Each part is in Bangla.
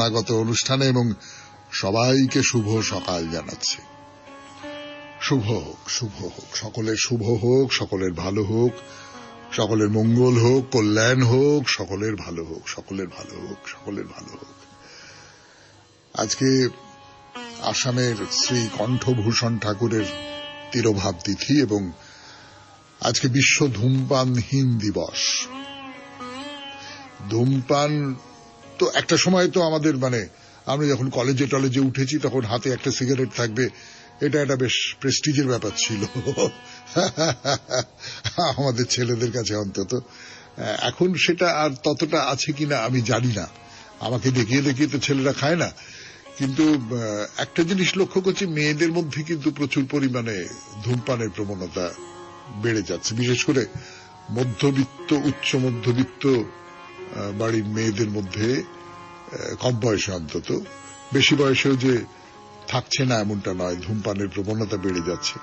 শরণাগত অনুষ্ঠানে এবং সবাইকে শুভ সকাল জানাচ্ছি। শুভ হোক, শুভ হোক, সকলের শুভ হোক, সকলের ভালো হোক, সকলের মঙ্গল হোক, কল্যাণ হোক, সকলের ভালো হোক, সকলের ভালো হোক, সকলের ভালো হোক। আজকে আসামের শ্রী কণ্ঠভূষণ ঠাকুরের তিরোভাব তিথি এবং আজকে বিশ্ব ধূমপানহীন দিবস। ধূমপান তো একটা সময় তো আমাদের আমরা যখন কলেজে টলেজে উঠেছি তখন হাতে একটা সিগারেট থাকবে, এটা একটা বেশ প্রেস্টিজের ব্যাপার ছিল আমাদের ছেলেদের কাছে অন্তত। এখন সেটা আর ততটা আছে কিনা আমি জানি না, আমাকে দেখিয়ে দেখিয়ে তো ছেলেরা খায় না। কিন্তু একটা জিনিস লক্ষ্য করছি, মেয়েদের মধ্যে কিন্তু প্রচুর পরিমাণে ধূমপানের প্রবণতা বেড়ে যাচ্ছে, বিশেষ করে মধ্যবিত্ত, উচ্চ মধ্যবিত্ত বাড়ির মেয়েদের মধ্যে, কম বয়সে অন্তত, বেশি বয়সেও যে থাকছে না এমনটা নয়, ধূমপানের প্রবণতা বেড়ে যাচ্ছে।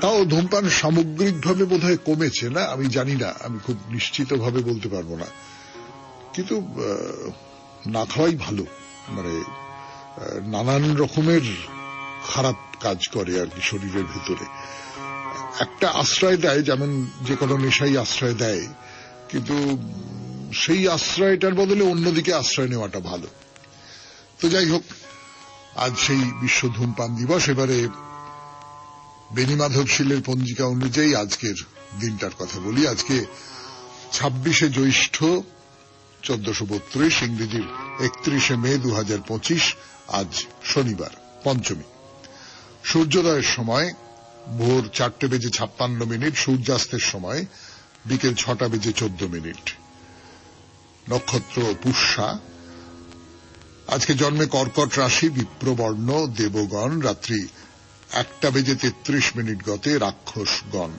তাও ধূমপান সামগ্রিকভাবে বোধহয় কমেছে না, আমি জানি না, আমি খুব নিশ্চিতভাবে বলতে পারবো না, কিন্তু না খাওয়াই ভালো। নানান রকমের খারাপ কাজ করে আর কি শরীরের ভেতরে। একটা আশ্রয় দেয়, যেমন যে কোনো নেশাই আশ্রয় দেয়, কিন্তু সেই আশ্রয়টার বদলে অন্যদিকে আশ্রয় নেওয়াটা ভালো। তো যাই হোক, আজ সেই বিশ্ব ধূমপান দিবস। এবারে বেণীমাধব শীলের পঞ্জিকা অনুযায়ী আজকের দিনটার কথা বলি। আজকে 26শে জ্যৈষ্ঠ 1432, ইংরেজির 31শে মে 2025, আজ শনিবার, পঞ্চমী। সূর্যোদয়ের সময় ভোর 4:56, সূর্যাস্তের সময় বিকেল 6:14। নক্ষত্র পুষ্যা। আজকে জন্মে কর্কট রাশি, বিপ্রবর্ণ, দেবগণ। রাত্রি 1:33 গতে রাক্ষসগণ।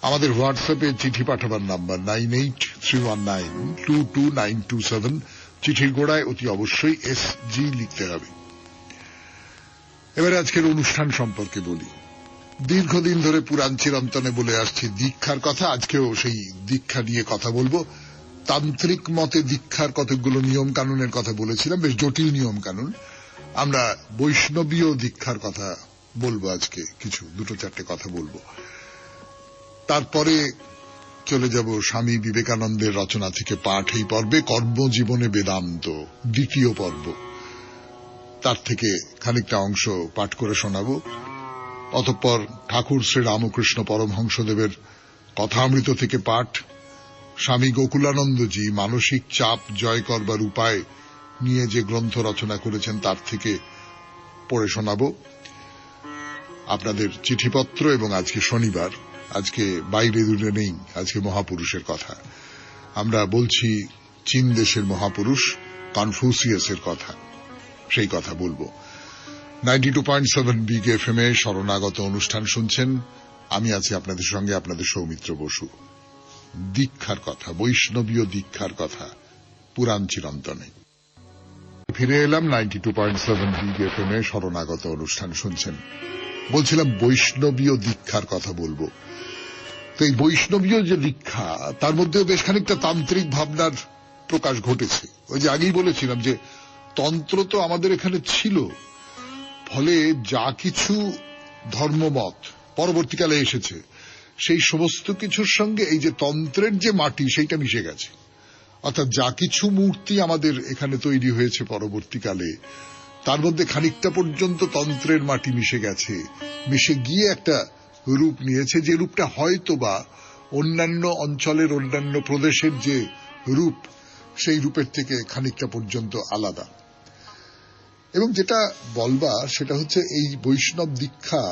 আমাদের হোয়াটসঅ্যাপে চিঠি পাঠাবার নাম্বার 9831922927। চিঠির গোড়ায় অতি অবশ্যই SG লিখতে হবে। এবারে আজকের অনুষ্ঠান সম্পর্কে বলি। দীর্ঘদিন ধরে পুরাণ চিরন্তনে বলে আসছি দীক্ষার কথা, আজকেও সেই দীক্ষা নিয়ে কথা বলবো। তান্ত্রিক মতে দীক্ষার কতগুলো নিয়ম কানুনের কথা বলেছিলাম, বেশ জটিল নিয়ম কানুন। আমরা বৈষ্ণবীয় দীক্ষার কথা বলবো আজকে, কিছু 2-4টে কথা বলবো। তারপরে চলে যাব স্বামী বিবেকানন্দের রচনা থেকে পাঠ, এই পর্বে কর্মজীবনে বেদান্ত, দ্বিতীয় পর্ব। তার থেকে খানিকটা অংশ পাঠ করে শোনাবো। অতঃপর ঠাকুর শ্রী রামকৃষ্ণ পরমহংসদেবের কথামৃত থেকে পাঠ। স্বামী গোকুলানন্দজি মানসিক চাপ জয় করবার উপায় নিয়ে যে গ্রন্থ রচনা করেছেন তার থেকে পড়ে শোনাবো। আপনাদের চিঠিপত্র এবং আজকে শনিবার, আজকে বাইরে দূরে নেই, আজকে মহাপুরুষের কথা। আমরা বলছি চীন দেশের মহাপুরুষ কনফুসিয়াসের কথা, সেই কথা বলবো। 92.7 বিগ FM এ শরণাগত অনুষ্ঠান শুনছেন। আমি আছি আপনাদের সঙ্গে, আপনাদের সৌমিত্র বসু। দীক্ষার কথা, বৈষ্ণবীয় দীক্ষার কথা পুরাণ চিরন্তনে। ফিরে এলাম 92.7 বিগ FM এ শরণাগত অনুষ্ঠান শুনছেন। বলছিলাম বৈষ্ণবীয় দীক্ষার কথা বলবো। তো এই বৈষ্ণবীয় যে দীক্ষা, তার মধ্যেও বেশ খানিকটা তান্ত্রিক ভাবনার প্রকাশ ঘটেছে। ওই যে আগেই বলেছিলাম যে তন্ত্র তো আমাদের এখানে ছিল, ফলে যা কিছু ধর্মমত পরবর্তীকালে এসেছে সেই সমস্ত কিছুর সঙ্গে এই যে তন্ত্রের যে মাটি, সেইটা মিশে গেছে। অর্থাৎ যা কিছু মূর্তি আমাদের এখানে তৈরি হয়েছে পরবর্তীকালে, তার মধ্যে খানিকটা পর্যন্ত তন্ত্রের মাটি মিশে গেছে, মিশে গিয়ে একটা রূপ নিয়েছে, যে রূপটা হয়তো বা অন্যান্য অঞ্চলের, অন্যান্য প্রদেশের যে রূপ, সেই রূপের থেকে খানিকটা পর্যন্ত আলাদা। এবং যেটা বলবার সেটা হচ্ছে এই বৈষ্ণব দীক্ষা,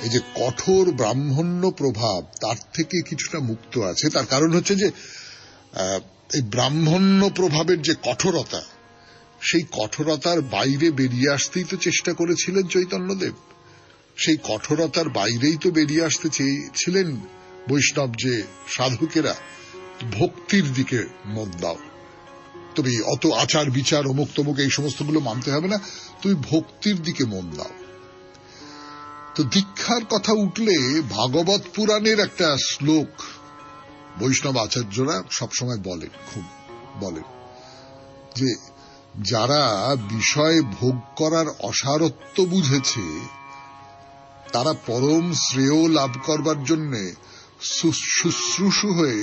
এই যে কঠোর ব্রাহ্মণ্য প্রভাব, তার থেকে কিছুটা মুক্ত আছে। তার কারণ হচ্ছে যে এই ব্রাহ্মণ্য প্রভাবের যে কঠোরতা, সেই কঠোরতার বাইরে বেরিয়ে আসতেই তো চেষ্টা করেছিলেন চৈতন্যদেব। সেই কঠোরতার বাইরেই তো বেরিয়ে আসতে চেয়েছিলেন বৈষ্ণব যে সাধকেরা। ভক্তির দিকে মন দাও, তুমি অত আচার বিচার অমুক তমুক এই সমস্তগুলো মানতে হবে না, তুমি ভক্তির দিকে মন দাও। তো দীক্ষার কথা উঠলে ভাগবত পুরাণের একটা শ্লোক বৈষ্ণব আচার্যরা সবসময় বলেন, খুব বলেন। যে যারা বিষয় ভোগ করার অসারত্ব বুঝেছে তারা পরম শ্রেয় লাভ করবার জন্য শুশ্রূষু হয়ে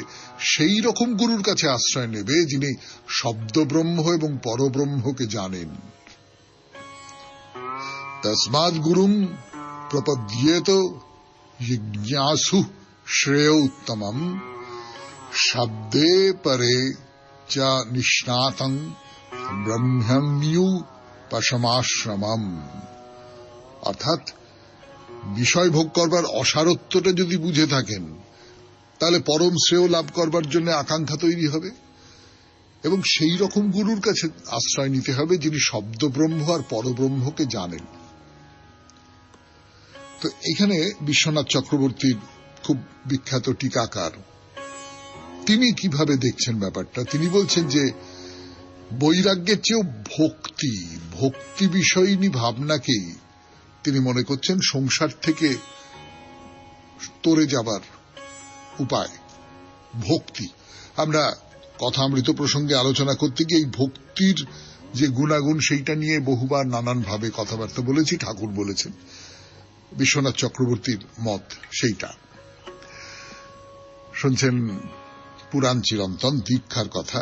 সেই রকম গুরুর কাছে আশ্রয় নেবে যিনি শব্দব্রহ্ম এবং পরব্রহ্মকে জানেন। তস্মাৎ গুরুং প্রপদ্যেত জিজ্ঞাসু শ্রেয় উত্তমম শব্দে পরে চ নিষ্ণাতং ব্রহ্মণ্যুপশমাশ্রমম। অর্থাৎ বিষয় ভোগ করবার অসারত্বটা যদি বুঝে থাকেন তাহলে পরম শ্রেয় লাভ করবার জন্য আকাঙ্ক্ষা তৈরি হবে এবং সেই রকম গুরুর কাছে আশ্রয় নিতে হবে যিনি শব্দব্রহ্ম আর পরব্রহ্মকে জানেন। তো এখানে বিশ্বনাথ চক্রবর্তীর খুব বিখ্যাত টিকাকার তিনি কিভাবে দেখছেন ব্যাপারটা, তিনি বলছেন যে বৈরাগ্যের চেয়েও ভক্তি বিষয়িনী ভাবনাকেই তিনি মনে করছেন সংসার থেকে তরে যাবার উপায়। ভক্তি, আমরা কথামৃত প্রসঙ্গে আলোচনা করতে গিয়ে এই ভক্তির যে গুণাগুণ সেইটা নিয়ে বহুবার নানান ভাবে কথাবার্তা বলেছি, ঠাকুর বলেছেন, বিশ্বনাথ চক্রবর্তীর মত সেইটা। শুনছেন পুরাণ চিরন্তন দীক্ষার কথা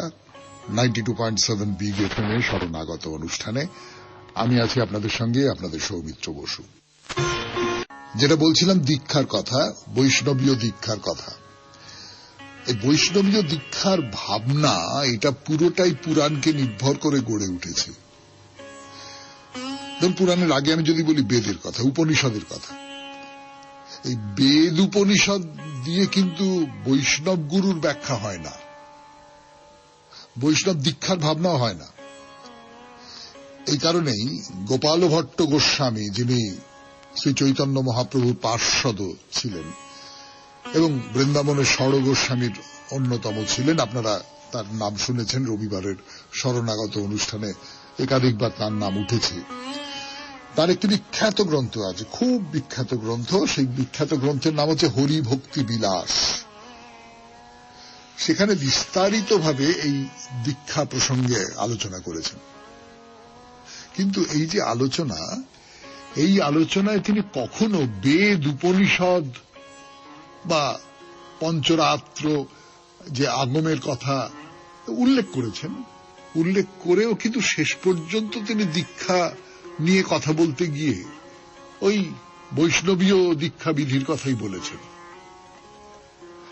92.7 বিগ এফএম এর শরণাগত অনুষ্ঠানে। আমি আছি আপনাদের সঙ্গে, আপনাদের সৌমিত্র বসু। যেটা বলছিলাম দীক্ষার কথা, বৈষ্ণবীয় দীক্ষার কথা। এই বৈষ্ণবীয় দীক্ষার ভাবনা এটা পুরোটাই পুরাণকে নির্ভর করে গড়ে উঠেছে। ধরুন পুরাণের আগে আমি যদি বলি বেদের কথা, উপনিষদের কথা, এই বেদ উপনিষদ দিয়ে কিন্তু বৈষ্ণব গুরুর ব্যাখ্যা হয় না, বৈষ্ণব দীক্ষার ভাবনাও হয় না। এই কারণেই গোপাল ভট্ট গোস্বামী, যিনি শ্রী চৈতন্য মহাপ্রভুর পার্ষদ ছিলেন এবং বৃন্দাবনের ষড় গোস্বামীর অন্যতম ছিলেন, আপনারা তার নাম শুনেছেন, রবিবারের শরণাগত অনুষ্ঠানে একাধিকবার তার নাম উঠেছে। তার একটি বিখ্যাত গ্রন্থ আছে, খুব বিখ্যাত গ্রন্থ, সেই বিখ্যাত গ্রন্থের নাম হচ্ছে হরি ভক্তি বিলাস। সেখানে বিস্তারিতভাবে এই দীক্ষা প্রসঙ্গে আলোচনা করেছেন। কিন্তু এই যে আলোচনা, এই আলোচনায় তিনি কখনো বেদ উপনিষদ বা পঞ্চরাত্র যে আগমের কথা উল্লেখ করেছেন, উল্লেখ করেও কিন্তু শেষ পর্যন্ত তিনি দীক্ষা নিয়ে কথা বলতে গিয়ে ওই বৈষ্ণবীয় দীক্ষা বিধির কথাই বলেছেন।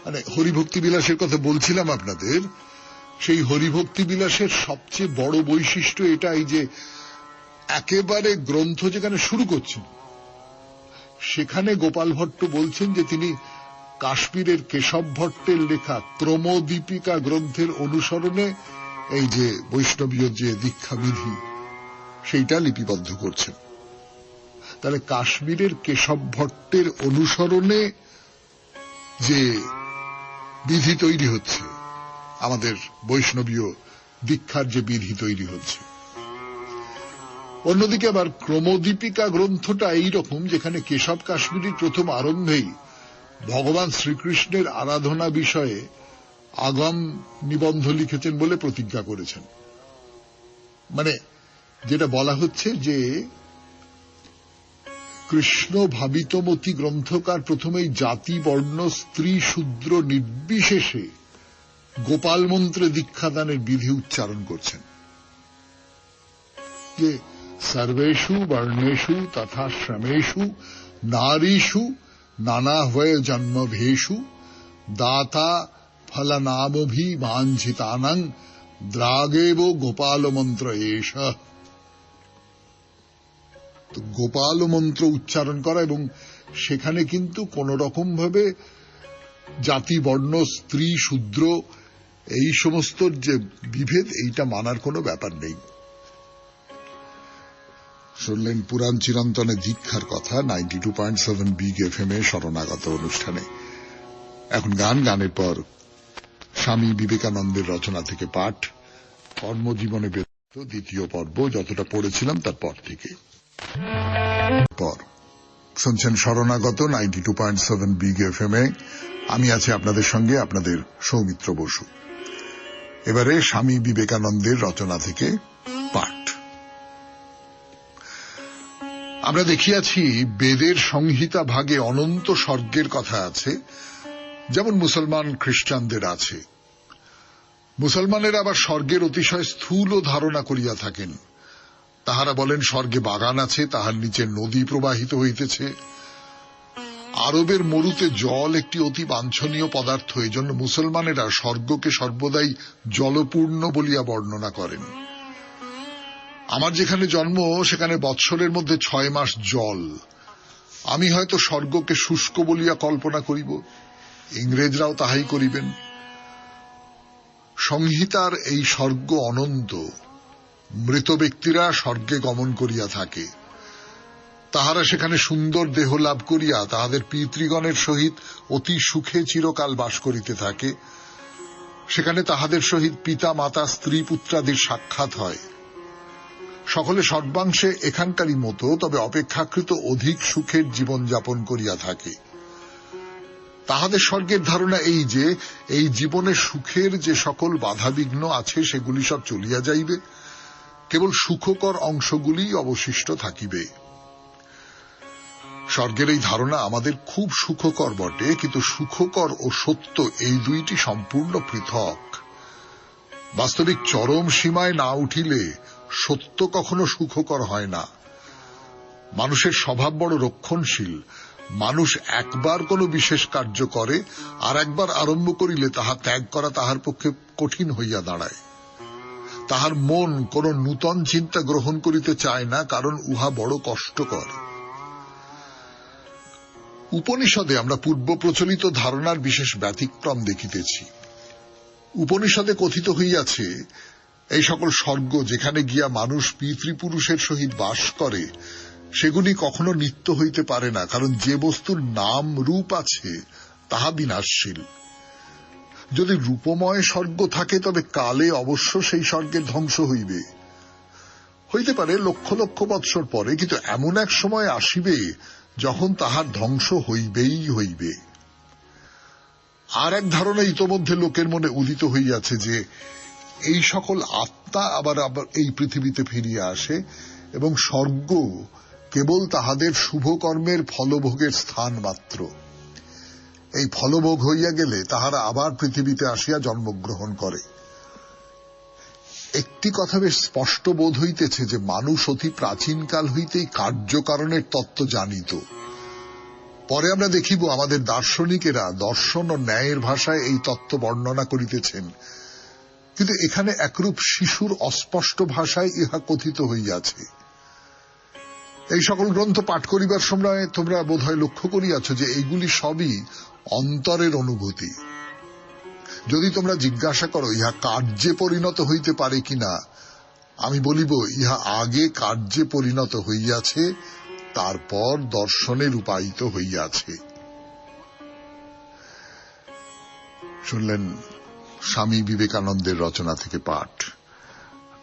মানে হরিভক্তি বিলাসের কথা বলছিলাম আপনাদের, সেই হরিভক্তি বিলাসের সবচেয়ে বড় বৈশিষ্ট্য এটাই যে একেবারে গ্রন্থ যেখানে শুরু করছেন সেখানে গোপাল ভট্ট বলছেন যে তিনি কাশ্মীরের কেশব ভট্টের লেখা ক্রমদীপিকা গ্রন্থের অনুসরণে এই যে বৈষ্ণবীয় যে দীক্ষা বিধি সেইটা লিপিবদ্ধ করছেন। তাহলে কাশ্মীরের কেশব ভট্টের অনুসরণে যে বিধি তৈরি হচ্ছে, আমাদের বৈষ্ণবীয় দীক্ষার যে বিধি তৈরি হচ্ছে, অন্যদিকে আবার ক্রমদীপিকা গ্রন্থটা এইরকম, যেখানে কেশব কাশ্মীরের প্রথম আরম্ভেই ভগবান শ্রীকৃষ্ণের আরাধনা বিষয়ে আগম নিবন্ধ লিখেছেন বলে প্রতিজ্ঞা করেছেন। মানে যেটা বলা হচ্ছে যে কৃষ্ণ ভাবিতমতি গ্রন্থকার প্রথমেই জাতি বর্ণ স্ত্রী শূদ্র নির্বিশেষে গোপাল মন্ত্রে দীক্ষাদানের বিধি উচ্চারণ করছেন যে সর্বেষু বর্ণেষু তথা শ্রমেষু নারীষু নানাহ্বয় জন্মভেষু দাতা ফলনামভিবাঞ্ছিতানাং দ্রাগেব গোপাল মন্ত্র এষ। তো গোপাল মন্ত্র উচ্চারণ করা, এবং সেখানে কিন্তু কোন রকম ভাবে জাতি বর্ণ স্ত্রী শূদ্র এই সমস্ত যে বিভেদ, এইটা মানার কোনো ব্যাপার নেই। শুনলেন পুরাণ চিরন্তনে দীক্ষার কথা 92.7 বিগ এফএম এ শরণাগত অনুষ্ঠানে। এখন গানের পর স্বামী বিবেকানন্দের রচনা থেকে পাঠ, কর্মজীবনে ব্যতীত দ্বিতীয় পর্ব, যতটা পড়েছিলাম তার পর থেকে শুনছেন শরণাগত 92.7 বিগ এফএম এ। আমি আছি আপনাদের সঙ্গে, আপনাদের সৌমিত্র বসু। এবারে স্বামী বিবেকানন্দের রচনা থেকে পাঠ। আমরা দেখিয়াছি বেদের সংহিতা ভাগে অনন্ত স্বর্গের কথা আছে, যেমন মুসলমান খ্রিস্টানদের আছে। মুসলমানেরা আবার স্বর্গের অতিশয় স্থূল ধারণা করিয়া থাকেন। তাহারা বলেন স্বর্গে বাগান আছে, তাহার নিচে নদী প্রবাহিত হইতেছে। আরবের মরুতে জল একটি অতি বাঞ্ছনীয় পদার্থ, এজন্য মুসলমানেরা স্বর্গকে সর্বদাই জলপূর্ণ বলিয়া বর্ণনা করেন। আমার যেখানে জন্ম সেখানে বৎসরের মধ্যে 6 মাস জল। আমি হয়তো স্বর্গকে শুষ্ক বলিয়া কল্পনা করিব, ইংরেজরাও তাহাই করিবেন। সংহিতার এই স্বর্গ অনন্ত। মৃত ব্যক্তিরা স্বর্গে গমন করিয়া থাকে। তাহারা সেখানে সুন্দর দেহ লাভ করিয়া তাহাদের পিতৃগণের সহিত অতি সুখে চিরকাল বাস করিতে থাকে। সেখানে তাহাদের সহিত পিতা মাতা স্ত্রী পুত্রাদির সাক্ষাৎ হয়। সকলে সর্বাংশে এখানকারই মতো, তবে অপেক্ষাকৃত অধিক সুখের জীবন যাপন করিয়া থাকে। তাহাদের স্বর্গের ধারণা এই যে এই জীবনে সুখের যে সকল বাধাবিঘ্ন আছে সেগুলি সব চলিয়া যাইবে, কেবল সুখকর অংশগুলি অবশিষ্ট থাকিবে। স্বর্গের এই ধারণা আমাদের খুব সুখকর বটে, কিন্তু সুখকর ও সত্য এই দুইটি সম্পূর্ণ পৃথক। বাস্তবিক চরম সীমায় না উঠিলে সত্য কখনো সুখকর হয় না। মানুষের স্বভাব বড় রক্ষণশীল। মানুষ একবার কোনো বিশেষ কার্য করে, আর একবার আরম্ভ করিলে তাহা ত্যাগ করা তাহার পক্ষে কঠিন হইয়া দাঁড়ায়। তাহার মন কোন নূতন চিন্তা গ্রহণ করিতে চায় না, কারণ উহা বড় কষ্টকর। উপনিষদে আমরা পূর্ব প্রচলিত ধারণার বিশেষ ব্যতিক্রম দেখিতেছি। উপনিষদে কথিত হইয়াছে এই সকল স্বর্গ যেখানে গিয়া মানুষ পিতৃপুরুষের সহিত বাস করে সেগুলি কখনো নিত্য হইতে পারে না, কারণ যে বস্তুর নাম রূপ আছে তাহা বিনাশশীল। যদি রূপময় স্বর্গ থাকে তবে কালে অবশ্য সেই স্বর্গের ধ্বংস হইবে। হইতে পারে লক্ষ লক্ষ বৎসর পরে, কিন্তু এমন এক সময় আসিবে যখন তাহার ধ্বংস হইবেই হইবে। আর এক ধারণা ইতোমধ্যে লোকের মনে উদিত হইয়াছে যে এই সকল আত্মা আবার এই পৃথিবীতে ফিরিয়া আসে এবং স্বর্গ কেবল তাহাদের শুভকর্মের ফলভোগের স্থান মাত্র। এই ফলভোগ হইয়া গেলে তাহারা আবার পৃথিবীতে আসিয়া জন্মগ্রহণ করে। একটি কথা বেশ স্পষ্ট বোধ হইতেছে যে মানুষ অতি প্রাচীনকাল হইতেই কার্যকারণের তত্ত্ব জানিত। পরে আমরা দেখিব আমাদের দার্শনিকেরা দর্শন ও ন্যায়ের ভাষায় এই তত্ত্ব বর্ণনা করিতেছেন, কিন্তু এখানে একরূপ শিশুর অস্পষ্ট ভাষায় ইহা কথিত হইয়াছে। এই সকল গ্রন্থ পাঠ করিবার সময় তোমরা বোধহয় লক্ষ্য করিয়াছ যে এইগুলি সবই অন্তরের অনুভূতি। যদি তোমরা জিজ্ঞাসা করো ইহা কার্যে পরিণত হইতে পারে কিনা, আমি বলিব ইহা আগে কার্যে পরিণত হইয়াছে, তারপর দর্শনে রূপায়িত হইয়াছে। শুনলেন স্বামী বিবেকানন্দের রচনা থেকে পাঠ।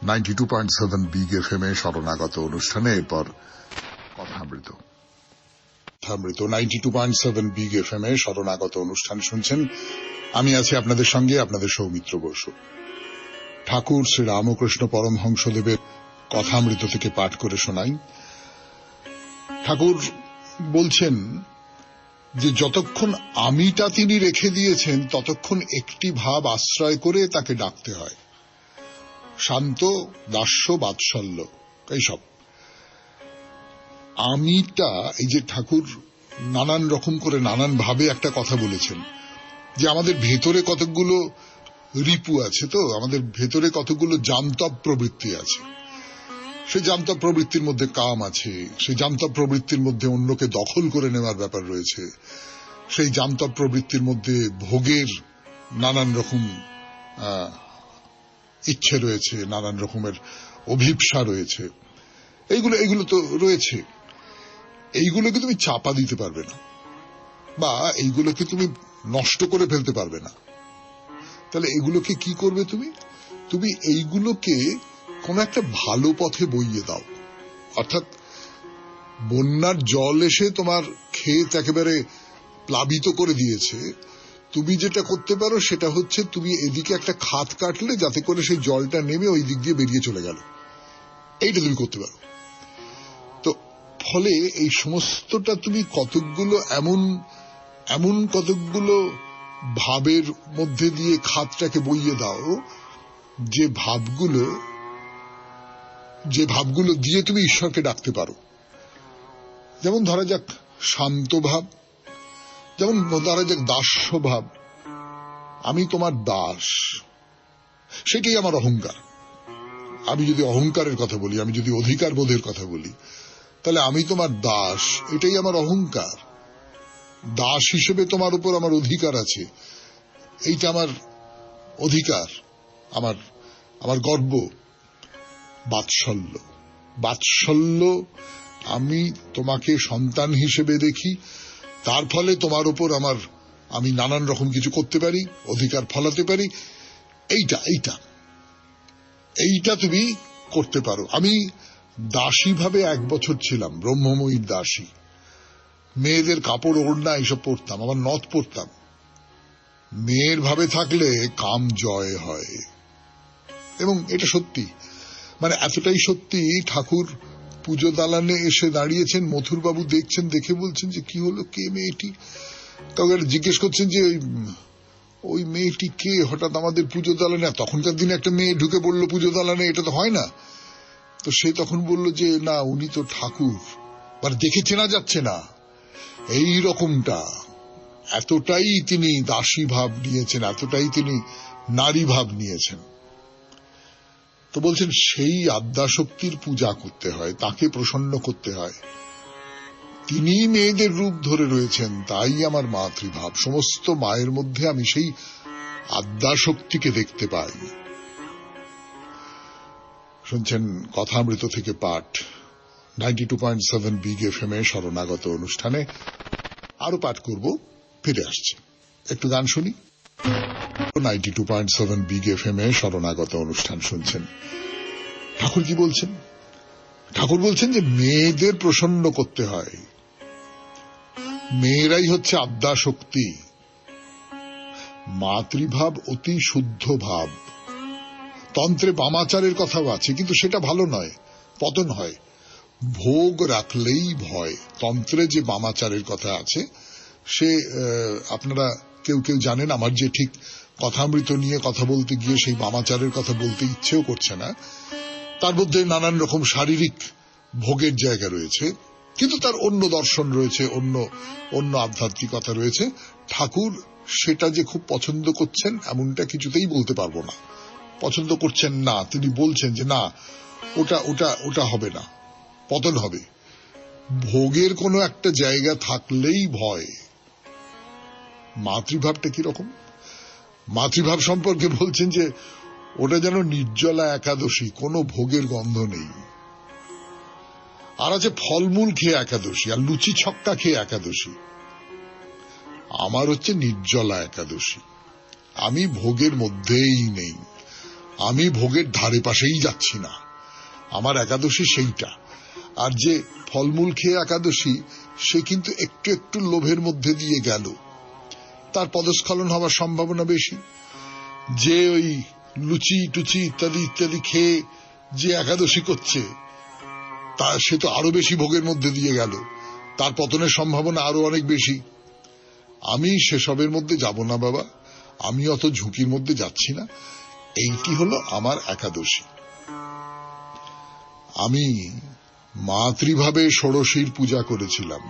92.7 বিগ এফএম এ শরণাগত অনুষ্ঠানে এরপর কথামৃত। 92.7 বিগ এফএম এ শরণাগত অনুষ্ঠান শুনছেন। আমি আছি আপনাদের সঙ্গে, আপনাদের সৌমিত্র বসু। ঠাকুর শ্রী রামকৃষ্ণ পরমহংসদেবের কথামৃত থেকে পাঠ করে শোনাই। ঠাকুর বলছেন যে যতক্ষণ আমিটা তিনি রেখে দিয়েছেন ততক্ষণ একটি ভাব আশ্রয় করে তাকে ডাকতে হয়। শান্ত, দাস্য, বাৎসল্য, এইসব। আমিটা, এই যে ঠাকুর নানান রকম করে নানান ভাবে একটা কথা বলেছেন যে আমাদের ভেতরে কতগুলো রিপু আছে, তো আমাদের ভেতরে কতগুলো জান্তব প্রবৃত্তি আছে। সেই জান্তব প্রবৃত্তির মধ্যে কাম আছে, সেই জান্তব প্রবৃত্তির মধ্যে অন্যকে দখল করে নেওয়ার ব্যাপার রয়েছে, সেই জান্তব প্রবৃত্তির মধ্যে ভোগের নানান রকম ইচ্ছে রয়েছে, নানান রকমের অভিপ্সা রয়েছে। এইগুলো তো রয়েছে। এইগুলোকে তুমি চাপা দিতে পারবে না, বা এইগুলোকে তুমি নষ্ট করে ফেলতে পারবে না। তাহলে এগুলোকে কি করবে তুমি এইগুলোকে কোন একটা ভালো পথে বইয়ে দাও। অর্থাৎ বন্যার জল এসে তোমার ক্ষেত একেবারে প্লাবিত করে দিয়েছে, তুমি যেটা করতে পারো সেটা হচ্ছে তুমি এদিকে একটা খাত কাটলে যাতে করে সেই জলটা নেমে ওই দিক দিয়ে বেরিয়ে চলে গেল, এইটা তুমি করতে পারো। তো ফলে এই সমস্তটা তুমি কতকগুলো এমন কতকগুলো ভাবের মধ্যে দিয়ে খাতটাকে বইয়ে দাও যে ভাবগুলো দিয়ে তুমি ঈশ্বরকে ডাকতে পারো। যেমন ধরা যাক শান্ত ভাব, যেমন ধরা যাক দাস্য ভাব, আমি তোমার দাস, সেটাই আমার অহংকার। আমি যদি অহংকারের কথা বলি, আমি যদি অধিকার বোধের কথা বলি, তাহলে আমি তোমার দাস, এটাই আমার অহংকার। দাস হিসেবে তোমার উপর আমার অধিকার আছে, এইটা আমার অধিকার, আমার গর্ব। বাৎসল্য, আমি তোমাকে সন্তান হিসেবে দেখি, তার ফলে তোমার উপর আমি নানান রকম কিছু করতে পারি, অধিকার ফলাতে পারি। এইটা তুমি করতে পারো। আমি দাসী ভাবে 1 বছর ছিলাম, ব্রহ্মময়ীর দাসী। মেয়েদের কাপড় ওড়না এইসব পরতাম, আবার নথ পরতাম। মেয়ের ভাবে থাকলে কাম জয় হয়, এবং এটা সত্যি, মানে এতটাই সত্যি। ঠাকুর পুজো দালানে এসে দাঁড়িয়েছেন, মথুরবাবু দেখছেন, দেখে বলছেন যে কি হলো, কে মেয়েটি? কাউকে জিজ্ঞেস করছেন যে ওই মেয়েটি কে হঠাৎ আমাদের পুজো দালানে? তখনকার দিনে একটা মেয়ে ঢুকে পড়লো পুজো দালানে, এটা তো হয় না। তো সে তখন বলল যে না, উনি তো ঠাকুর, মানে দেখে চেনা যাচ্ছে না, এই রকমটা। এতটাই তিনি দাসী ভাব নিয়েছেন, এতটাই তিনি নারী ভাব নিয়েছেন। তো বলছেন সেই আদ্যাশক্তির পূজা করতে হয়, তাকে প্রসন্ন করতে হয়। তিনি মেয়েদের রূপ ধরে রয়েছেন, তাই আমার মাতৃভাব। সমস্ত মায়ের মধ্যে আমি সেই আদ্যাশক্তিকে দেখতে পাই। শুনছেন কথামৃত থেকে পাঠ, 92.7 বিগ এফএম এ শরণাগত অনুষ্ঠানে। আরো পাঠ করব, ফিরে আসছে, একটু গান শুনি। 92.7 বিগ এফএম এ শরণাগত অনুষ্ঠান শুনছেন। ঠাকুর কি বলছেন? ঠাকুর বলছেন যে মেয়েদের প্রসন্ন করতে হয়, মেয়েরাই হচ্ছে আদ্যাশক্তি। মাতৃভাব অতি শুদ্ধ ভাব। তন্ত্রে বামাচারের কথাও আছে, কিন্তু সেটা ভালো নয়, পতন হয়। ভোগ রাখলেই ভয়। তন্ত্রে যে বামাচারের কথা আছে, সে আপনারা কেউ জানেন। আমার যে ঠিক কথামৃত নিয়ে কথা বলতে গিয়ে সেই বামাচারের কথা বলতে ইচ্ছেও করছে না। তার মধ্যে নানান রকম শারীরিক ভোগের জায়গা রয়েছে, কিন্তু তার অন্য দর্শন রয়েছে, অন্য আধ্যাত্মিকতা রয়েছে। ঠাকুর সেটা যে খুব পছন্দ করছেন এমনটা কিছুতেই বলতে পারবো না। পছন্দ করছেন না, তিনি বলছেন যে না, ওটা হবে না, পতন হবে। ভোগের কোনো একটা জায়গা থাকলেই ভয়। মাতৃভাবটা কিরকম? মাতৃভাব সম্পর্কে বলছেন যে ওটা যেন নির্জলা একাদশী, কোনো ভোগের গন্ধ নেই। আর আছে ফলমূল খেয়ে একাদশী, আর লুচি ছক্কা খেয়ে একাদশী। আমার হচ্ছে নির্জলা একাদশী। আমি ভোগের মধ্যেই নেই, আমি ভোগের ধারে পাশেই যাচ্ছি না। আমার একাদশী সেইটা। আর যে ফলমূল খেয়ে একাদশী, সে কিন্তু একটু একটু লোভের মধ্যে দিয়ে গেল, তার পদস্খলন হওয়ার সম্ভাবনা বেশি। যে ওই লুচি টুচি ইত্যাদি খেয়ে যে একাদশী করছে, সে তো আরো বেশি ভোগের মধ্যে দিয়ে গেল, তার পতনের সম্ভাবনা আরো অনেক বেশি। আমি সেসবের মধ্যে যাব না বাবা, আমি অত ঝুঁকির মধ্যে যাচ্ছি না। এইটি হলো আমার একাদশী। আমি মাতৃভাবে ষোড়শীর পূজা করেছিলাম।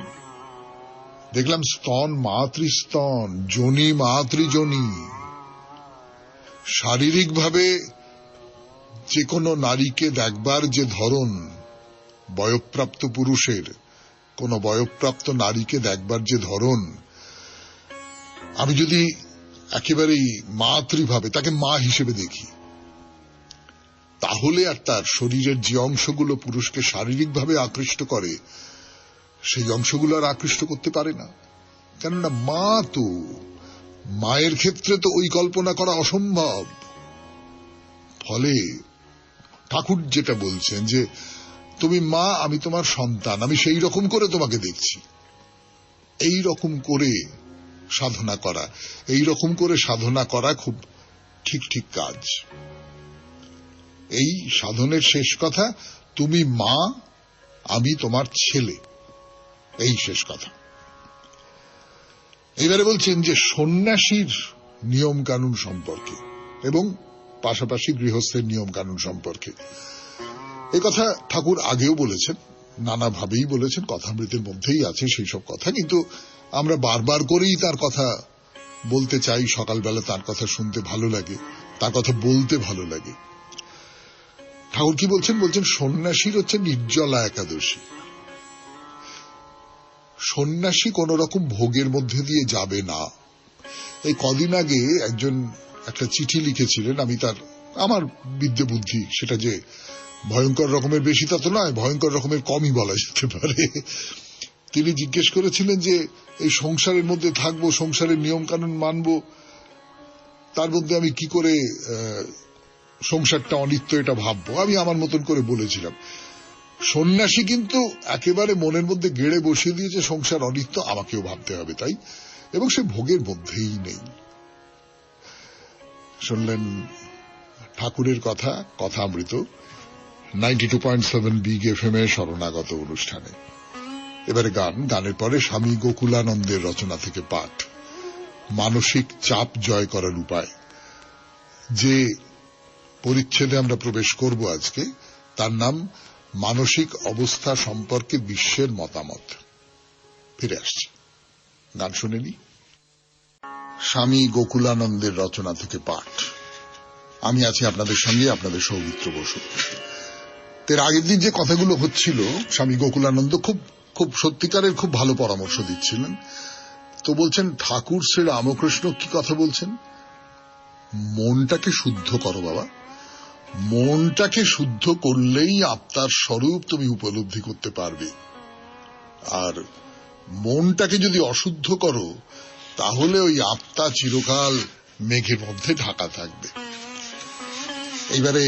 দেখলাম স্তন মাতৃস্তন, যোনি মাতৃযোনি। শারীরিকভাবে যে কোনো নারীকে দেখবার যে ধরন, বয়ঃপ্রাপ্ত পুরুষের কোন বয়ঃপ্রাপ্ত নারীকে দেখবার যে ধরন, আমি যদি একেবারেই মাতৃভাবে তাকে মা হিসেবে দেখি, তাহলে আর তার শরীরের যে অংশগুলো পুরুষকে শারীরিকভাবে আকৃষ্ট করে, সেই অংশগুলো আর আকৃষ্ট করতে পারে না। কেননা মা তো, মায়ের ক্ষেত্রে তো ওই কল্পনা করা অসম্ভব। ফলে ঠাকুর যেটা বলছেন যে তুমি মা, আমি তোমার সন্তান, আমি সেই রকম করে তোমাকে দেখছি। এই রকম করে সাধনা করা, এই রকম করে সাধনা করা খুব ঠিক ঠিক কাজ। এই সাধনের শেষ কথা, তুমি মা, আমি তোমার ছেলে, এই শেষ কথা। এবারে বলছেন যে সন্ন্যাসীর নিয়ম কানুন সম্পর্কে এবং পাশাপাশি গৃহস্থের নিয়ম কানুন সম্পর্কে। এই কথা ঠাকুর আগেও বলেছেন, নানাভাবেই বলেছেন, কথামৃতের মধ্যেই আছে সেই সব কথা, কিন্তু আমরা বারবার করেই তার কথা বলতে চাই। সকালবেলা তার কথা শুনতে ভালো লাগে, তার কথা বলতে ভালো লাগে। ঠাকুর কি বলছেন? বলছেন সন্ন্যাসীর হচ্ছে নির্জলা একাদশী। সন্ন্যাসী কোন রকম ভোগের মধ্যে দিয়ে যাবে না। এই কদিন আগে একজন একটা চিঠি লিখেছিলেন, আমি আমার বিদ্যে বুদ্ধি সেটা যে ভয়ঙ্কর রকমের বেশি তা তো নয়, ভয়ঙ্কর রকমের কমই বলা যেতে পারে। তিনি জিজ্ঞেস করেছিলেন যে এই সংসারের মধ্যে থাকবো, সংসারের নিয়ম কানুন মানবো, তার মধ্যে আমি কি করে সংসারটা অনিত্য এটা ভাববো। আমি আমার মতন করে বলেছিলাম, সন্ন্যাসী কিন্তু একেবারে মনের মধ্যে গেড়ে বসিয়ে দিয়েছে সংসার অনিত্য, আমাকেও ভাবতে হবে তাই, এবং সে ভোগের মধ্যেই নেই। শুনলেন ঠাকুরের কথা, কথামৃত 92.7 বিগ এফএম এ শরণাগত অনুষ্ঠানে। এবারে গানের পরে স্বামী গোকুলানন্দের রচনা থেকে পাঠ, মানসিক চাপ জয় করার উপায়। যে পরিচ্ছেদে আমরা প্রবেশ করব আজকে, তার নাম মানসিক অবস্থা সম্পর্কে বিশ্বের মতামত। ফিরে আসছি, গান শুনে নি। স্বামী গোকুলানন্দের রচনা থেকে পাঠ। আমি আছি আপনাদের সঙ্গে, আপনাদের সৌমিত্র বসু। এর আগের দিন যে কথাগুলো হচ্ছিল, স্বামী গোকুলানন্দ খুব সত্যিকারের খুব ভালো পরামর্শ দিচ্ছিলেন। তো বলছেন ঠাকুর শ্রী রামকৃষ্ণ কি কথা বলছেন, মনটাকে শুদ্ধ করো বাবা, মনটাকে শুদ্ধ করলেই আত্মার স্বরূপ তুমি উপলব্ধি করতে পারবে। আর মনটাকে যদি অশুদ্ধ করো, তাহলে ওই আত্মা চিরকাল মেঘের মধ্যে ঢাকা থাকবে। এইবারে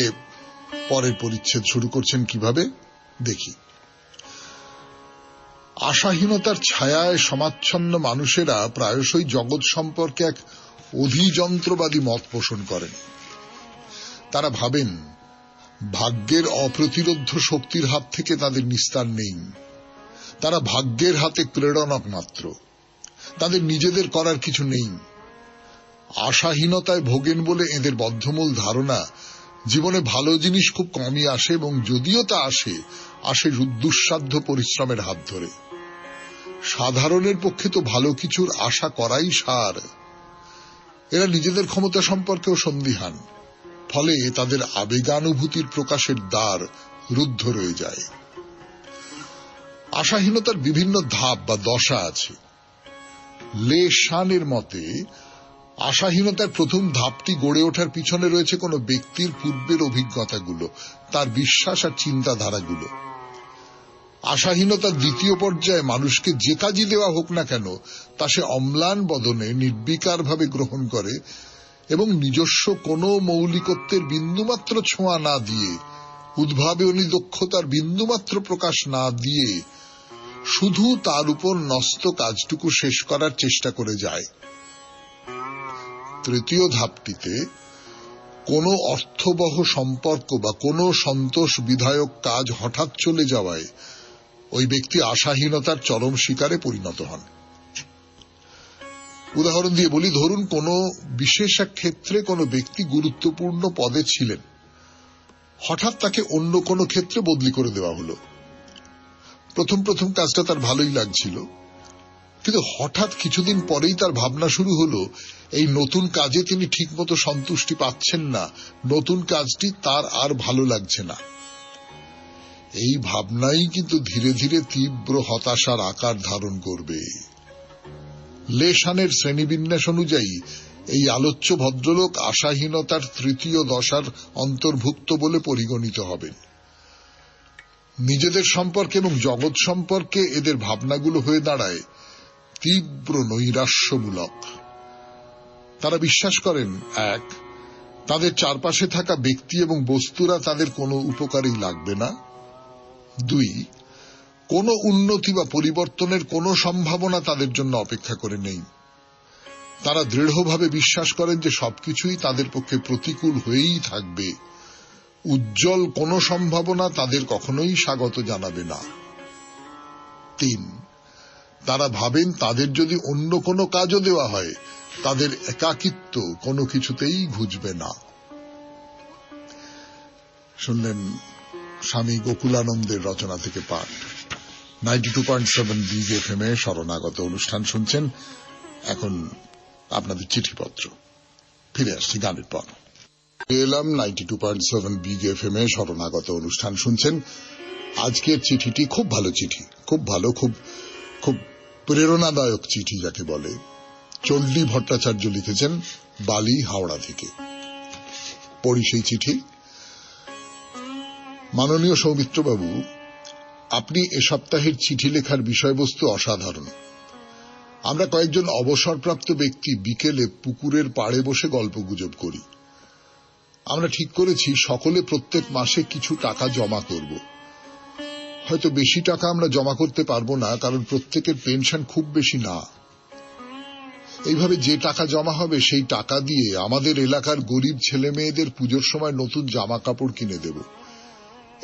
পরের পরিচ্ছেদ শুরু করছেন কিভাবে দেখি। আশাহীনতার ছায়ায় সমাচ্ছন্ন মানুষেরা প্রায়শই জগৎ সম্পর্কে এক অধিযন্ত্রবাদী মত পোষণ করেন। তারা ভাবেন ভাগ্যের অপ্রতিরোধ্য শক্তির হাত থেকে তাদের নিস্তার নেই। তারা ভাগ্যের হাতে প্রেরণক মাত্র, তাদের নিজেদের করার কিছু নেই। আশাহীনতায় ভোগেন বলে এদের বদ্ধমূল ধারণা জীবনে ভালো জিনিস খুব কমই আসে, এবং যদিও তা আসে দুঃসাধ্য পরিশ্রমের হাত ধরে। সাধারণের পক্ষে তো ভালো কিছুর আশা করাই সার। এরা নিজেদের ক্ষমতা সম্পর্কেও সন্দিহান, ফলে তাদের আবেগানুভূতির প্রকাশের দ্বার রুদ্ধ রয়ে যায়। আশাহীনতার বিভিন্ন ধাপ বা দশা আছে। লে শানের মতে আশাহীনতার প্রথম ধাপটি গড়ে ওঠার পিছনে রয়েছে কোন ব্যক্তির পূর্বের অভিজ্ঞতাগুলো, তার বিশ্বাস আর চিন্তাধারাগুলো। আশাহীনতার দ্বিতীয় পর্যায়ে মানুষকে যে কাজই দেওয়া হোক না কেন, তা সে অম্লান বদনে নির্বিকারভাবে গ্রহণ করে এবং নিজস্ব কোনো মৌলিকত্বের বিন্দুমাত্র ছোঁয়া না দিয়ে, উদ্ভাবনী দক্ষতার বিন্দুমাত্র প্রকাশ না দিয়ে শুধু তার উপর ন্যস্ত কাজটুকু শেষ করার চেষ্টা করে যায়। তৃতীয় ধাপটিতে কোনো অর্থবহ সম্পর্ক বা কোনো সন্তোষ বিধায়ক কাজ হঠাৎ চলে যাওয়ায় ওই ব্যক্তি আশাহীনতার চরম শিকারে পরিণত হন। উদাহরণ দিয়ে বলি, ধরুন কোনো বিশেষ এক ক্ষেত্রে কোনো ব্যক্তি গুরুত্বপূর্ণ পদে ছিলেন, হঠাৎ তাকে অন্য কোনো ক্ষেত্রে বদলি করে দেওয়া হলো। প্রথম কাজটা তার ভালোই লাগছিল, কিন্তু হঠাৎ কিছুদিন পরেই তার ভাবনা শুরু হলো এই নতুন কাজে তিনি ঠিকমতো সন্তুষ্টি পাচ্ছেন না, নতুন কাজটি তার আর ভালো লাগছে না। এই ভাবনাই কিন্তু ধীরে ধীরে তীব্র হতাশার আকার ধারণ করবে। লেশানের শ্রেণীবিন্যাস অনুযায়ী এই আলোচ্য ভদ্রলোক আশাহীনতার তৃতীয় দশার অন্তর্ভুক্ত বলে পরিগণিত হবেন। নিজেদের সম্পর্কে এবং জগৎ সম্পর্কে এদের ভাবনাগুলো হয়ে দাঁড়ায় তীব্র নৈরাশ্যমূলক। তারা বিশ্বাস করেন, এক, তাদের চারপাশে থাকা ব্যক্তি এবং বস্তুরা তাদের কোনো উপকারেই লাগবে না। দুই, কোনো উন্নতি বা পরিবর্তনের কোনো সম্ভাবনা তাদের জন্য অপেক্ষা করে নেই। তারা দৃঢ়ভাবে বিশ্বাস করেন যে সবকিছুই তাদের পক্ষে প্রতিকূল হয়েই থাকবে, উজ্জ্বল কোনো সম্ভাবনা তাদের কখনোই স্বাগত জানাবে না। 3, তারা ভাবেন তাদের যদি অন্য কোনো কাজও দেওয়া হয় তাদের একাকিত্ব কোনো কিছুতেই ঘুচবে না। শুনলেন স্বামী গোকুলানন্দের রচনা থেকে পাঠ। 92.7 বিগ এফএম এ শরণাগত অনুষ্ঠান শুনছেন। এখন আপনাদের চিঠিপত্র। ফিরে আসছি গানের পর। এলাম 92.7 বিগ এফএম এ শরণাগত অনুষ্ঠান শুনছেন। আজকের চিঠিটি খুব ভালো চিঠি, খুব ভালো, খুব খুব প্রেরণাদায়ক চিঠি যাকে বলে। চণ্ডী ভট্টাচার্য লিখেছেন বালি, হাওড়া থেকে। পড়ি সেই চিঠি। মাননীয় সৌমিত্রবাবু, আপনি এ সপ্তাহের চিঠি লেখার বিষয়বস্তু অসাধারণ। আমরা কয়েকজন অবসরপ্রাপ্ত ব্যক্তি বিকেলে পুকুরের পাড়ে বসে গল্পগুজব করি। আমরা ঠিক করেছি সকলে প্রত্যেক মাসে কিছু টাকা জমা করব। হয়তো বেশি টাকা আমরা জমা করতে পারবো না, কারণ প্রত্যেকের পেনশন খুব বেশি না। এইভাবে যে টাকা জমা হবে সেই টাকা দিয়ে আমাদের এলাকার গরিব ছেলে মেয়েদের পুজোর সময় নতুন জামা কাপড় কিনে দেব।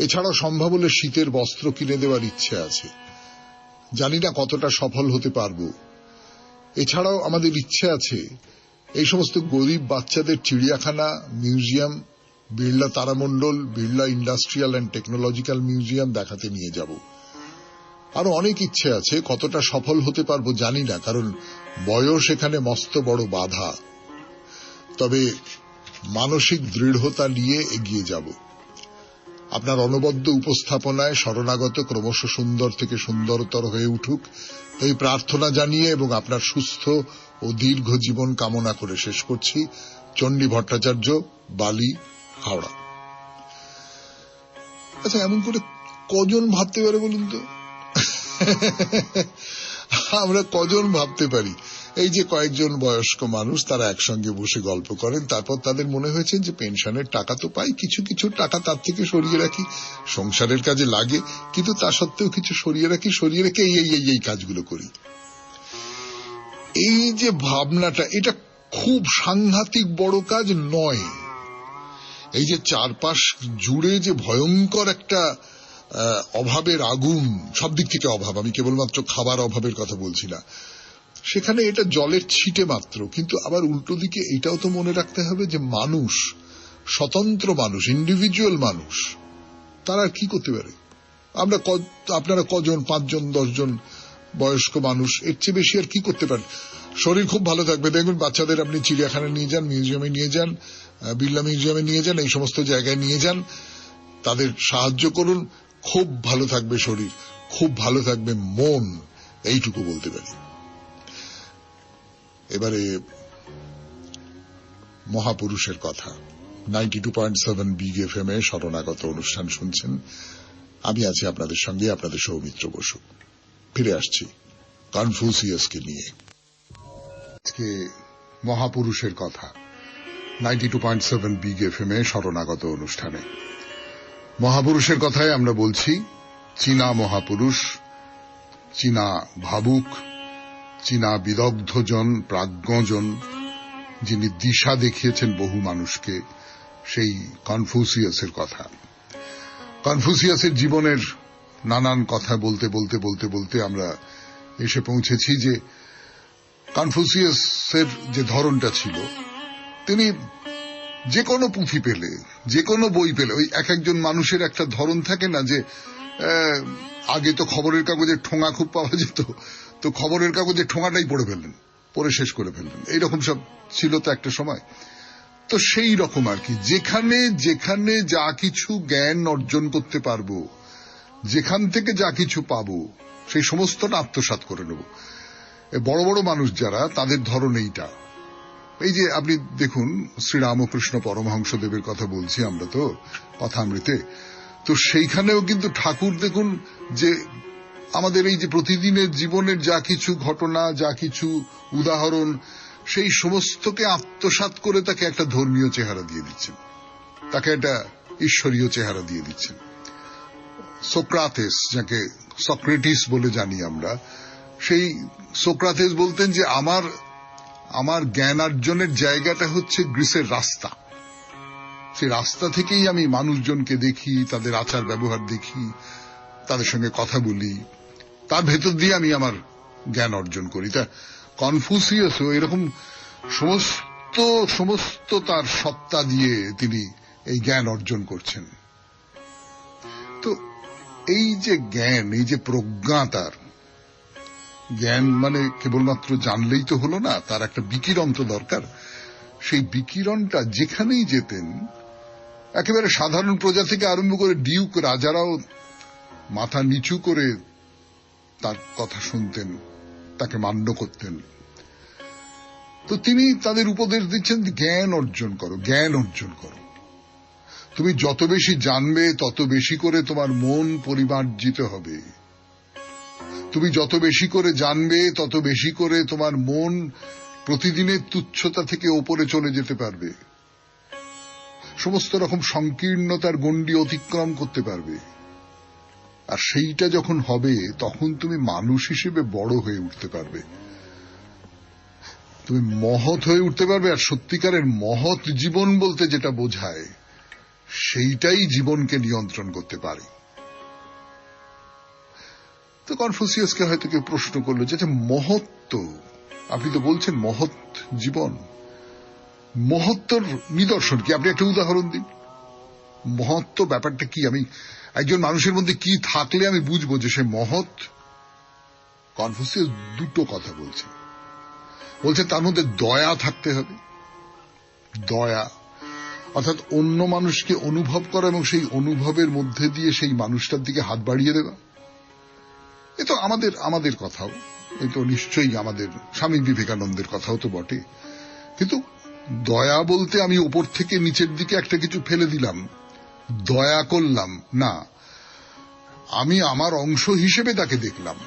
এছাড়াও সম্ভব হলে শীতের বস্ত্র কিনে দেওয়ার ইচ্ছে আছে। জানি না কতটা সফল হতে পারব। এছাড়াও আমাদের ইচ্ছে আছে এই সমস্ত গরিব বাচ্চাদের চিড়িয়াখানা, মিউজিয়াম, বিড়লা তারামণ্ডল, Birla industrial and technological museum দেখাতে নিয়ে যাব। আরো অনেক ইচ্ছে আছে, কতটা সফল হতে পারবো জানি না, কারণ বয়স এখানে মস্ত বড় বাধা। তবে মানসিক দৃঢ়তা নিয়ে এগিয়ে যাব। আপনার অনবদ্য উপস্থাপনায় শরণাগত ক্রমশ সুন্দর থেকে সুন্দরতর হয়ে উঠুক এই প্রার্থনা জানিয়ে এবং আপনার সুস্থ ও দীর্ঘ জীবন কামনা করে শেষ করছি। চণ্ডী ভট্টাচার্য, বালি, হাওড়া। আচ্ছা, এমন করে কজন ভাবতে পারে বলুন তো? আমরা কজন ভাবতে পারি এই যে কয়েকজন বয়স্ক মানুষ তারা একসঙ্গে বসে গল্প করেন, তারপর তাদের মনে হয়েছে যে পেনশনের টাকা তো পাই, কিছু কিছু টাকা তার থেকে সরিয়ে রাখি, সংসারের কাজে লাগে, কিন্তু তা সত্ত্বেও কিছু সরিয়ে রেখে এই কাজগুলো করি। এই যে ভাবনাটা, এটা খুব সাংঘাতিক বড় কাজ নয়। এই যে চারপাশ জুড়ে যে ভয়ঙ্কর একটা অভাবের আগুন, সব দিক থেকে অভাব, আমি কেবলমাত্র খাবার অভাবের কথা বলছি না, সেখানে এটা জলের ছিটে মাত্র। কিন্তু আবার উল্টো দিকে এটাও তো মনে রাখতে হবে যে মানুষ, স্বতন্ত্র মানুষ, ইন্ডিভিজুয়াল মানুষ, তারা কি করতে পারে? আপনারা কজন, 5 জন 10 জন বয়স্ক মানুষ, এর চেয়ে বেশি আর কি করতে পারেন? শরীর খুব ভালো থাকবে। দেখবেন বাচ্চাদের আপনি চিড়িয়াখানা নিয়ে যান, মিউজিয়ামে নিয়ে যান, বিড়লা মিউজিয়ামে নিয়ে যান, এই সমস্ত জায়গায় নিয়ে যান, তাদের সাহায্য করুন, খুব ভালো থাকবে শরীর, খুব ভালো থাকবে মন, এইটুকু বলতে পারি। এবারে মহাপুরুষের কথা। 92.7 বিগ এফএম এ শরণাগত অনুষ্ঠান শুনছেন। আমি আছি আপনাদের সঙ্গে, আপনাদের সৌমিত্র বসু। ফিরে আসছি কনফুসিয়াসকে নিয়ে। আজকে মহাপুরুষের কথা 92.7 বিগ এফএম এ শরণাগত অনুষ্ঠানে। মহাপুরুষের কথায় আমরা বলছি চীনা মহাপুরুষ, চীনা ভাবুক, চীনা বিদগ্ধজন, প্রাজ্ঞজন, যিনি দিশা দেখিয়েছেন বহু মানুষকে, সেই কনফুসিয়াসের কথা। কনফুসিয়াসের জীবনের নানান কথা বলতে বলতে বলতে বলতে আমরা এসে পৌঁছেছি যে কনফুসিয়াসের যে ধরনটা ছিল, তিনি যে কোনো পুঁথি পেলে, যে কোনো বই পেলে, ওই এক একজন মানুষের একটা ধরন থাকে না, যে আগে তো খবরের কাগজে ঠোঙা খুব পাওয়া যেত, তো খবরের কাগজে ঠোঙাটাই পড়ে ফেললেন, পড়ে শেষ করে ফেললেন, এইরকম সব ছিল তো একটা সময়। তো সেই রকম আর কি, যেখানে যেখানে যা কিছু জ্ঞান অর্জন করতে পারবো, যেখান থেকে যা কিছু পাবো, সেই সমস্তটা আত্মসাৎ করে নেব। বড় বড় মানুষ যারা, তাদের ধরন এইটা। এই যে আপনি দেখুন, শ্রীরামকৃষ্ণ পরমহংসদেবের কথা বলছি আমরা তো কথামৃতে, তো সেইখানেও কিন্তু ঠাকুর দেখুন যে আমাদের এই যে প্রতিদিনের জীবনের যা কিছু ঘটনা, যা কিছু উদাহরণ, সেই সমস্তকে আত্মসাৎ করে তাকে একটা ধর্মীয় চেহারা দিয়ে দিচ্ছেন, তাকে একটা ঈশ্বরীয় চেহারা দিয়ে দিচ্ছেন। সোক্রাতেস, যাকে সক্রেটিস বলে জানি আমরা, সেই সোক্রাতেস বলতেন যে আমার আমার জ্ঞানার্জনের জায়গাটা হচ্ছে গ্রিসের রাস্তা। সেই রাস্তা থেকেই আমি মানুষজনকে দেখি, তাদের আচার ব্যবহার দেখি, তাদের সঙ্গে কথা বলি, তার ভেতর দিয়ে আমি আমার জ্ঞান অর্জন করি। তা কনফুসিয়াসও এরকম সমস্ত তার সত্তা দিয়ে তিনি এই জ্ঞান অর্জন করছেন। তো এই যে জ্ঞান, এই যে প্রজ্ঞা, তার জ্ঞান মানে কেবলমাত্র জানলেই তো হলো না, তার একটা বিকিরণ তো দরকার। সেই বিকিরণটা যেখানেই যেতেন, একেবারে সাধারণ প্রজা থেকে আরম্ভ করে ডিউক রাজারাও মাথা নিচু করে তার কথা শুনতেন, তাকে মান্য করতেন। তো তিনি তাদের উপদেশ দিচ্ছেন, জ্ঞান অর্জন করো, জ্ঞান অর্জন করো। তুমি যত বেশি জানবে তত বেশি করে তোমার মন পরিমার্জিত হবে। তুমি যত বেশি করে জানবে তত বেশি করে তোমার মন প্রতিদিনের তুচ্ছতা থেকে ওপরে চলে যেতে পারবে, সমস্ত রকম সংকীর্ণতার গণ্ডি অতিক্রম করতে পারবে। আর সেইটা যখন হবে তখন তুমি মানুষ হিসেবে বড় হয়ে উঠতে পারবে, তুমি মহৎ হয়ে উঠতে পারবে। আর সত্যিকারের মহৎ জীবন বলতে যেটা বোঝায়, সেইটাই জীবনকে নিয়ন্ত্রণ করতে পারে। তো কনফুসিয়াসকে হয়তো কেউ প্রশ্ন করলো যে মহত্ব, আপনি তো বলছেন মহৎ জীবন, মহত্বর নিদর্শন কি? আপনি একটা উদাহরণ দিন। মহত্ব ব্যাপারটা কি? আমি একজন মানুষের মধ্যে কি থাকলে আমি বুঝবো যে সে মহৎ? কনফুসিয়াস দুটো কথা বলছেন। তার মধ্যে দয়া থাকতে হবে। দয়া অর্থাৎ অন্য মানুষকে অনুভব করা এবং সেই অনুভবের মধ্যে দিয়ে সেই মানুষটার দিকে হাত বাড়িয়ে দেওয়া। এ তো আমাদের কথাও, এ তো নিশ্চয়ই আমাদের স্বামী বিবেকানন্দের কথাও তো বটে। কিন্তু দয়া বলতে আমি উপর থেকে নিচের দিকে একটা কিছু ফেলে দিলাম, দয়া করলাম না, আমি আমার অংশ হিসেবে তাকে দেখলাম,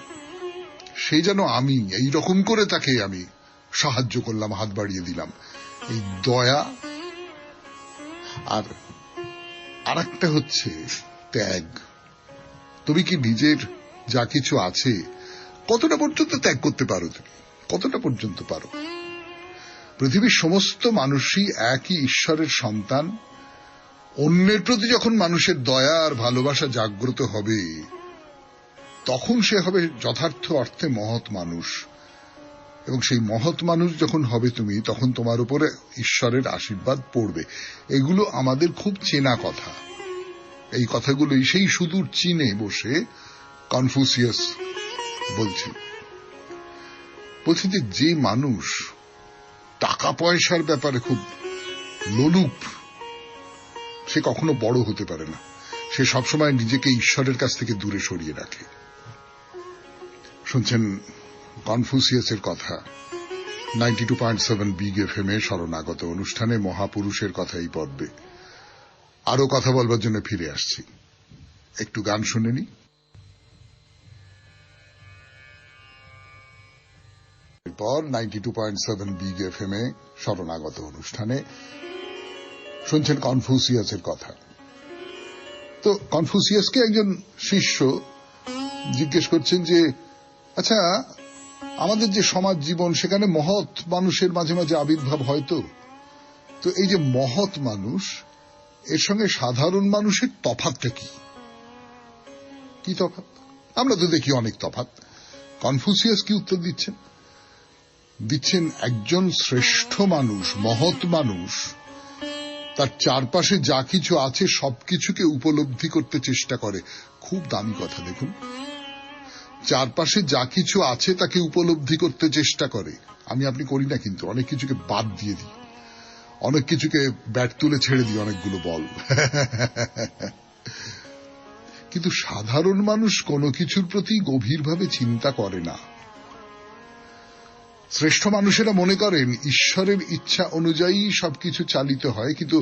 সেই যেন আমি এই রকম করে তাকে আমি সাহায্য করলাম, হাত বাড়িয়ে দিলাম, এই দয়া। আর আরেকটা হচ্ছে ত্যাগ। তুমি কি নিজের যা কিছু আছে কতটা পর্যন্ত ত্যাগ করতে পারো? তুমি কতটা পর্যন্ত পারো? পৃথিবীর সমস্ত মানুষই একই ঈশ্বরের সন্তান। অন্যের প্রতি যখন মানুষের দয়া আর ভালোবাসা জাগ্রত হবে, তখন সে হবে যথার্থ অর্থে মহৎ মানুষ। এবং সেই মহৎ মানুষ যখন হবে তুমি, তখন তোমার উপরে ঈশ্বরের আশীর্বাদ পড়বে। এগুলো আমাদের খুব চেনা কথা। এই কথাগুলোই সেই সুদূর চীনে বসে কনফুসিয়াস বলছেন যে মানুষ টাকা পয়সার ব্যাপারে খুব লোলুপ, সে কখনো বড় হতে পারে না। সে সবসময় নিজেকে ঈশ্বরের কাছ থেকে দূরে সরিয়ে রাখে। শুনছেন কনফুসিয়াসের কথা 92.7 বিগ FM এ শরণাগত অনুষ্ঠানে মহাপুরুষের কথা এই পর্বে। আরো কথা বলবার জন্য ফিরে আসছি, একটু গান শুনে নি। এরপর 92.7 বিগ FM এ শরণাগত অনুষ্ঠানে শুনছেন কনফুসিয়াসের কথা। তো কনফুসিয়াসকে একজন শিষ্য জিজ্ঞেস করছেন যে, আচ্ছা, আমাদের যে সমাজ জীবন, সেখানে মহৎ মানুষের মাঝে মাঝে আবির্ভাব হয়তো, তো এই যে মহৎ মানুষ, এর সঙ্গে সাধারণ মানুষের তফাৎটা কি? কি তফাৎ? আমরা তো দেখি অনেক তফাৎ। কনফুসিয়াস কি উত্তর দিচ্ছেন, একজন শ্রেষ্ঠ মানুষ, মহৎ মানুষ তার চারপাশে যা কিছু আছে সবকিছুকে উপলব্ধি করতে চেষ্টা করে। খুব দামি কথা। দেখুন, চারপাশে যা কিছু আছে তাকে উপলব্ধি করতে চেষ্টা করে। আমি আপনি করি না, কিন্তু অনেক কিছুকে বাদ দিয়ে দিই, অনেক কিছুকে ব্যাট তুলে ছেড়ে দিই, অনেকগুলো বল। কিন্তু সাধারণ মানুষ কোনো কিছুর প্রতি গভীরভাবে চিন্তা করে না। শ্রেষ্ঠ মানুষেরা মনে করেন ঈশ্বরের ইচ্ছা অনুযায়ী সবকিছু চালিত হয়, কিন্তু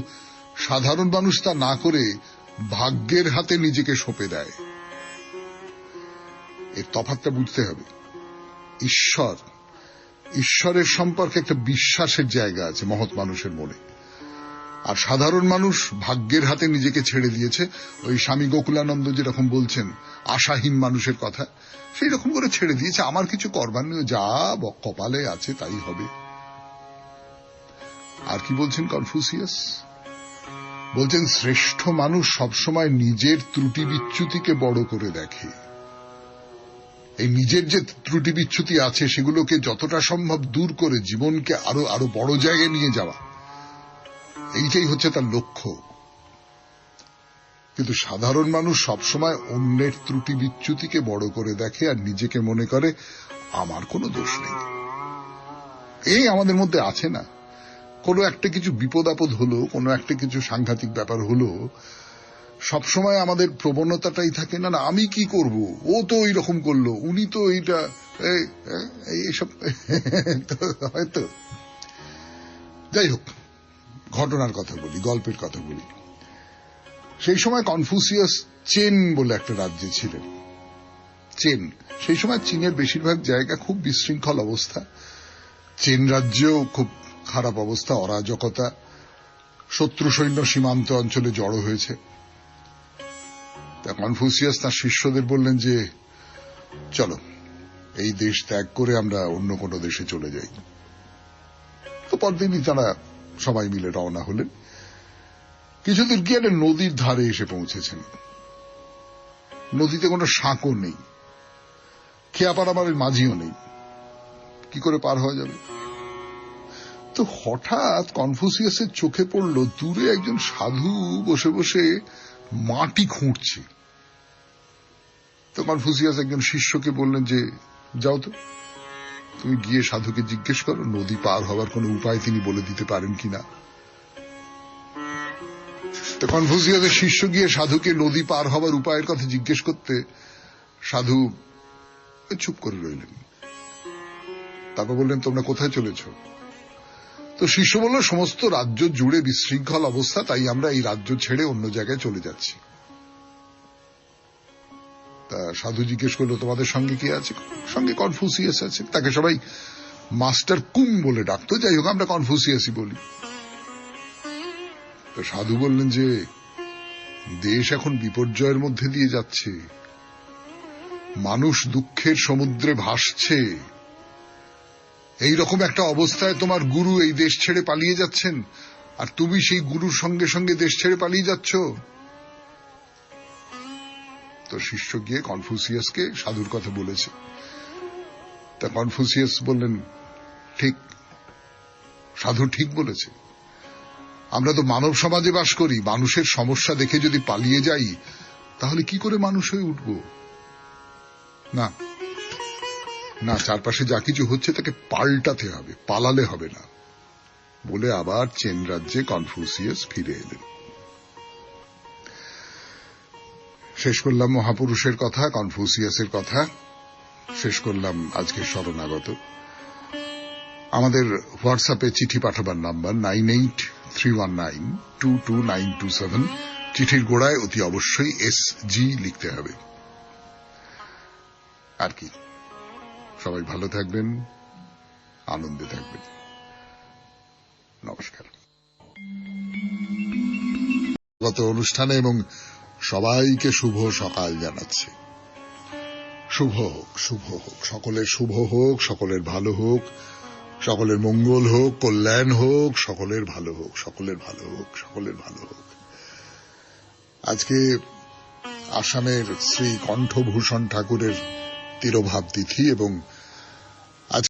সাধারণ মানুষ তা না করে ভাগ্যের হাতে নিজেকে সঁপে দেয়। এর তফাৎটা বুঝতে হবে। ঈশ্বরের সম্পর্কে একটা বিশ্বাসের জায়গা আছে মহৎ মানুষের মনে, আর সাধারণ মানুষ ভাগ্যের হাতে নিজেকে ছেড়ে দিয়েছে। ওই স্বামী গোকুলানন্দ যেরকম বলছেন আশাহীন মানুষের কথা, সেই রকম করে ছেড়ে দিয়েছে। আমার কিছু করবার নেই, যা কপালে আছে তাই হবে। আর কি বলছেন কনফুসিয়াস? বলছেন শ্রেষ্ঠ মানুষ সবসময় নিজের ত্রুটি বিচ্যুতিকে বড় করে দেখে। এই নিজের যে ত্রুটি বিচ্যুতি আছে সেগুলোকে যতটা সম্ভব দূর করে জীবনকে আরো আরো বড় জায়গায় নিয়ে যাওয়া, এইটাই হচ্ছে তার লক্ষ্য। কিন্তু সাধারণ মানুষ সবসময় অন্যের ত্রুটি বিচ্যুতিকে বড় করে দেখে আর নিজেকে মনে করে আমার কোনো দোষ নেই। এই আমাদের মধ্যে আছে না? কোনো একটা কিছু বিপদ আপদ হলো, কোনো একটা কিছু সাংঘাতিক ব্যাপার হলো, সবসময় আমাদের প্রবণতাটাই থাকে না না আমি কি করব, ও তো এইরকম করলো, উনি তো এইটা, এইসব হয়তো। যাই হোক, ঘটনার কথা বলি, গল্পের কথা বলি। সেই সময় কনফুসিয়াস চেন বলে একটা রাজ্যে ছিলেন। চেন, সেই সময় চীনের বেশিরভাগ জায়গা খুব বিশৃঙ্খল অবস্থা। চেন রাজ্যেও খুব খারাপ অবস্থা, অরাজকতা, শত্রু সৈন্য সীমান্ত অঞ্চলে জড়ো হয়েছে। তা কনফুসিয়াস তার শিষ্যদের বললেন যে চলো এই দেশ ত্যাগ করে আমরা অন্য কোনো দেশে চলে যাই। তো পরদিনই তারা সবাই মিলে রওনা হলেন। কিছুদূর গিয়ে একটা নদীর ধারে এসে পৌঁছেছেন। নদীতে কোনো শাঁকও নেই, খেয়াপাড়ামারের মাঝিও নেই, কি করে পার হওয়া যাবে? তো হঠাৎ কনফুসিয়াসের চোখে পড়ল দূরে একজন সাধু বসে বসে মাটি খুঁড়ছে। তো কনফুসিয়াস একজন শিষ্যকে বললেন যে যাও তো, তুমি গিয়ে সাধুকে জিজ্ঞেস করো নদী পার হওয়ার কোন উপায় তিনি বলে দিতে পারেন কিনা। তো কনফুসিয়াসের শিষ্য গিয়ে সাধুকে নদী পার হওয়ার উপায়ের কথা জিজ্ঞেস করতে সাধু চুপ করে রইলেন। তারপর বললেন তোমরা কোথায় চলেছ? তো শিষ্য বলল সমস্ত রাজ্য জুড়ে বিশৃঙ্খল অবস্থা, তাই আমরা এই রাজ্য ছেড়ে অন্য জায়গায় চলে যাচ্ছি। তা সাধু জিজ্ঞেস করলো তোমাদের সঙ্গে কে আছে? সঙ্গে কনফুসিয়াস আছে। তাকে সবাই মাস্টার কুং বলে ডাকতো, যাই হোক আমরা কনফুসিয়াসই বলি। তো সাধু বললেন যে দেশ এখন বিপর্যয়ের মধ্যে দিয়ে যাচ্ছে, মানুষ দুঃখের সমুদ্রে ভাসছে। এই রকম একটা অবস্থায় তোমার গুরু এই দেশ ছেড়ে পালিয়ে যাচ্ছেন, আর তুমি সেই গুরুর সঙ্গে সঙ্গে দেশ ছেড়ে পালিয়ে যাচ্ছ। তো শিষ্য গিয়ে কনফুসিয়াসকে সাধুর কথা বলেছে। তা কনফুসিয়াস বললেন ঠিক, সাধু ঠিক বলেছে। আমরা তো মানব সমাজে বাস করি, মানুষের সমস্যা দেখে যদি পালিয়ে যাই তাহলে কি করে মানুষ হয়ে উঠব? না না, চারপাশে যা কিছু হচ্ছে তাকে পাল্টাতে হবে, পালালে হবে না বলে আবার চেন রাজ্যে কনফুসিয়াস ফিরে এলেন। শেষ করলাম মহাপুরুষের কথা, কনফুসিয়াসের কথা, শেষ করলাম আজকের শরণাগত। আমাদের হোয়াটসঅ্যাপে চিঠি পাঠাবার নাম্বার 9831922927। চিঠির গোড়ায় অতি অবশ্যই SG লিখতে হবে। আর কি, সবাই ভালো থাকবেন, আনন্দে থাকবেন। নমস্কার। গত অনুষ্ঠানে এবং সবাইকে শুভ সকাল জানাচ্ছি। শুভ হোক, শুভ হোক, সকলের শুভ হোক, সকলের ভালো হোক, সকলের মঙ্গল হোক, কল্যাণ হোক, সকলের ভালো হোক, সকলের ভালো হোক, সকলের ভালো হোক। আজকে আসামের শ্রী কণ্ঠভূষণ ঠাকুরের তিরোভাব তিথি এবং